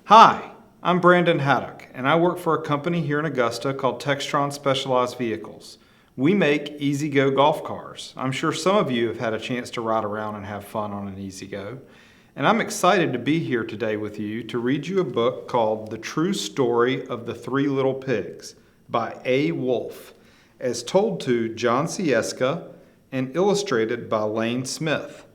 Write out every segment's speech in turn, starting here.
Hi, I'm Brandon Haddock, and I work for a company here in Augusta called Textron Specialized Vehicles. We make E-Z-Go golf cars. I'm sure some of you have had a chance to ride around and have fun on an E-Z-Go. And I'm excited to be here today with you to read you a book called The True Story of the Three Little Pigs by A. Wolfe, as told to Jon Scieszka and illustrated by Lane Smith.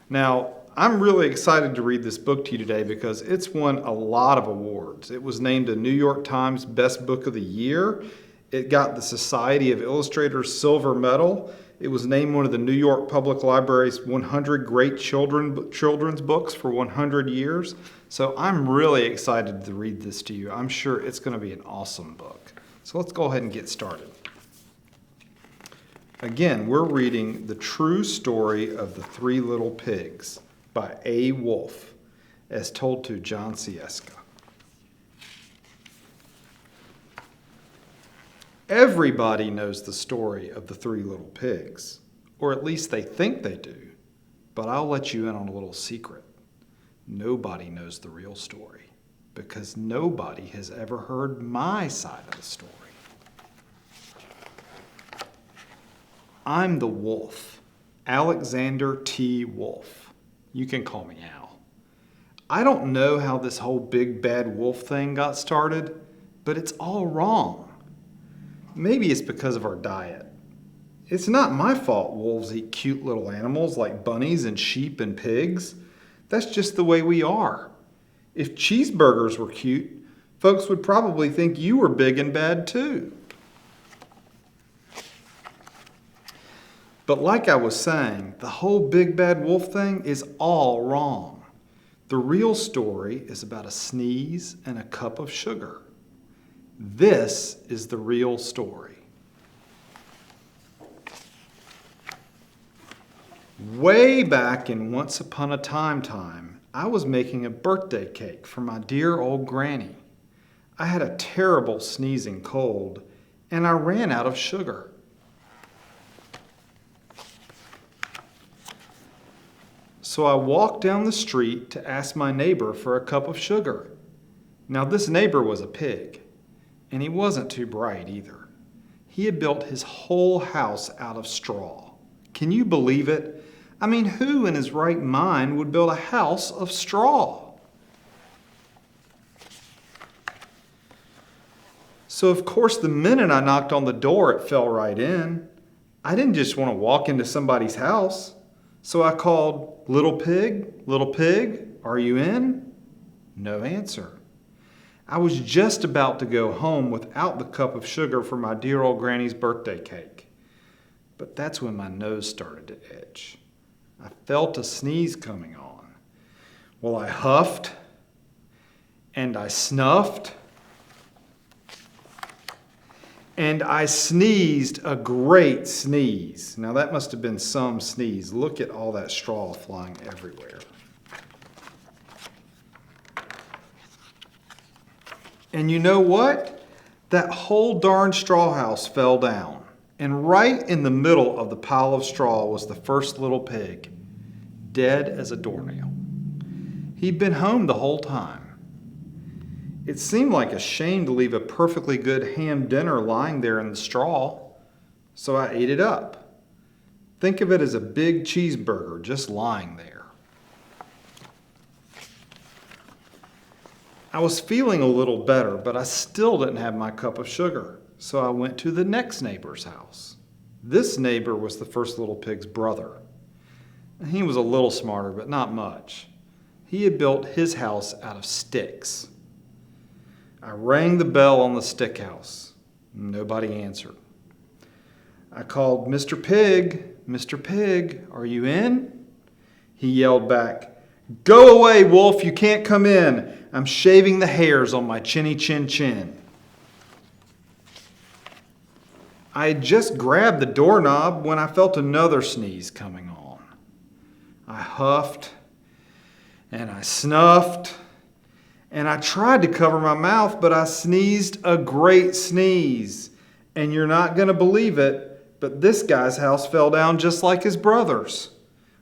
Now, I'm really excited to read this book to you today because it's won a lot of awards. It was named a New York Times Best Book of the Year. It got the Society of Illustrators Silver Medal. It was named one of the New York Public Library's 100 Great Children's Books for 100 years. So I'm really excited to read this to you. I'm sure it's going to be an awesome book. So let's go ahead and get started. Again, we're reading The True Story of the Three Little Pigs by A. Wolfe, as told to Jon Scieszka. Everybody knows the story of the three little pigs, or at least they think they do, but I'll let you in on a little secret. Nobody knows the real story, because nobody has ever heard my side of the story. I'm the wolf, Alexander T. Wolfe. You can call me Al. I don't know how this whole big bad wolf thing got started, but it's all wrong. Maybe it's because of our diet. It's not my fault wolves eat cute little animals like bunnies and sheep and pigs. That's just the way we are. If cheeseburgers were cute, folks would probably think you were big and bad too. But like I was saying, the whole big bad wolf thing is all wrong. The real story is about a sneeze and a cup of sugar. This is the real story. Way back in Once Upon a Time, I was making a birthday cake for my dear old granny. I had a terrible sneezing cold, and I ran out of sugar. So I walked down the street to ask my neighbor for a cup of sugar. Now this neighbor was a pig, and he wasn't too bright either. He had built his whole house out of straw. Can you believe it? I mean, who in his right mind would build a house of straw? So of course, the minute I knocked on the door, it fell right in. I didn't just want to walk into somebody's house. So I called, little pig, are you in? No answer. I was just about to go home without the cup of sugar for my dear old granny's birthday cake. But that's when my nose started to itch. I felt a sneeze coming on. Well, I huffed and I snuffed and I sneezed a great sneeze. Now that must have been some sneeze. Look at all that straw flying everywhere. And you know what? That whole darn straw house fell down. And right in the middle of the pile of straw was the first little pig, dead as a doornail. He'd been home the whole time. It seemed like a shame to leave a perfectly good ham dinner lying there in the straw, so I ate it up. Think of it as a big cheeseburger just lying there. I was feeling a little better, but I still didn't have my cup of sugar, so I went to the next neighbor's house. This neighbor was the first little pig's brother. He was a little smarter, but not much. He had built his house out of sticks. I rang the bell on the stick house. Nobody answered. I called, Mr. Pig, are you in? He yelled back, go away, wolf, you can't come in. I'm shaving the hairs on my chinny chin chin. I had just grabbed the doorknob when I felt another sneeze coming on. I huffed and I snuffed. And I tried to cover my mouth, but I sneezed a great sneeze. And you're not going to believe it, but this guy's house fell down just like his brother's.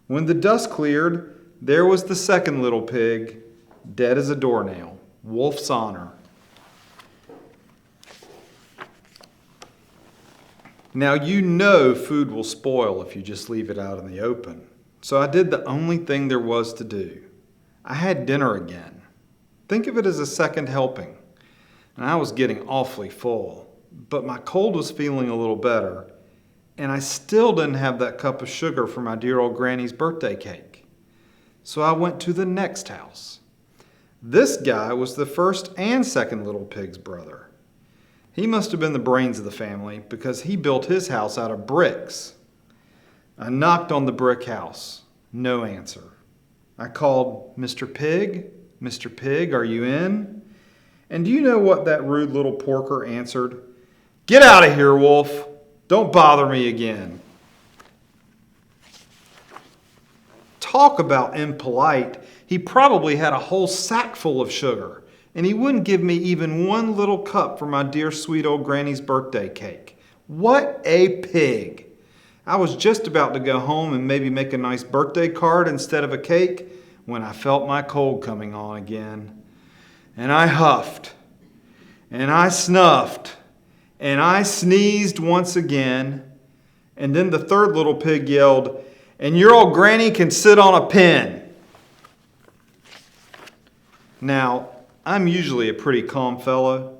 When the dust cleared, there was the second little pig, dead as a doornail. Wolf's Honor. Now you know food will spoil if you just leave it out in the open. So I did the only thing there was to do. I had dinner again. Think of it as a second helping. And I was getting awfully full, but my cold was feeling a little better, and I still didn't have that cup of sugar for my dear old granny's birthday cake. So I went to the next house. This guy was the first and second little pig's brother. He must have been the brains of the family because he built his house out of bricks. I knocked on the brick house. No answer. I called, "Mr. Pig? Mr. Pig, are you in?" And do you know what that rude little porker answered? "Get out of here, Wolf. Don't bother me again." Talk about impolite. He probably had a whole sack full of sugar, and he wouldn't give me even one little cup for my dear sweet old granny's birthday cake. What a pig! I was just about to go home and maybe make a nice birthday card instead of a cake when I felt my cold coming on again. And I huffed, and I snuffed, and I sneezed once again. And then the third little pig yelled, "And your old granny can sit on a pin." Now, I'm usually a pretty calm fellow,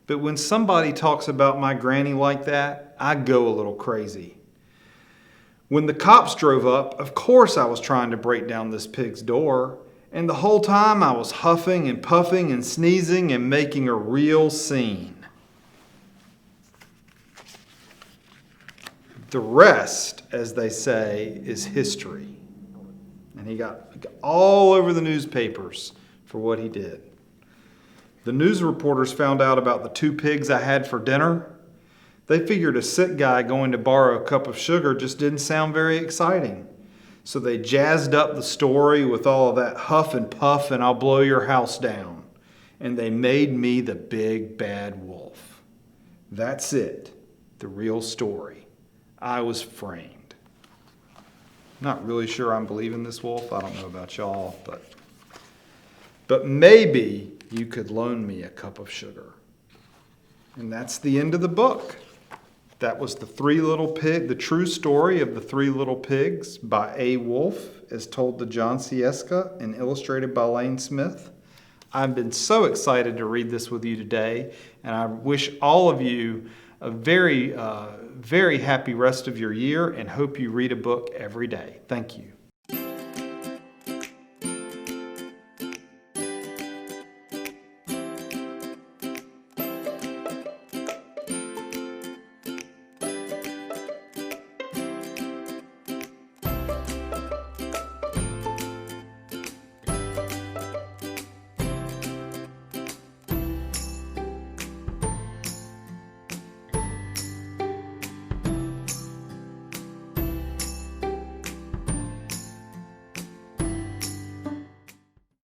but when somebody talks about my granny like that, I go a little crazy. When the cops drove up, of course I was trying to break down this pig's door, and the whole time I was huffing and puffing and sneezing and making a real scene. The rest, as they say, is history. And he got all over the newspapers for what he did. The news reporters found out about the 2 pigs I had for dinner. They figured a sick guy going to borrow a cup of sugar just didn't sound very exciting. So they jazzed up the story with all of that huff and puff and I'll blow your house down. And they made me the big bad wolf. That's it, the real story. I was framed. Not really sure I'm believing this, Wolf. I don't know about y'all, but maybe you could loan me a cup of sugar. And that's the end of the book. That was the true story of the 3 little pigs by A. Wolf, as told to Jon Scieszka and illustrated by Lane Smith. I've been so excited to read this with you today, and I wish all of you a very, very happy rest of your year and hope you read a book every day. Thank you.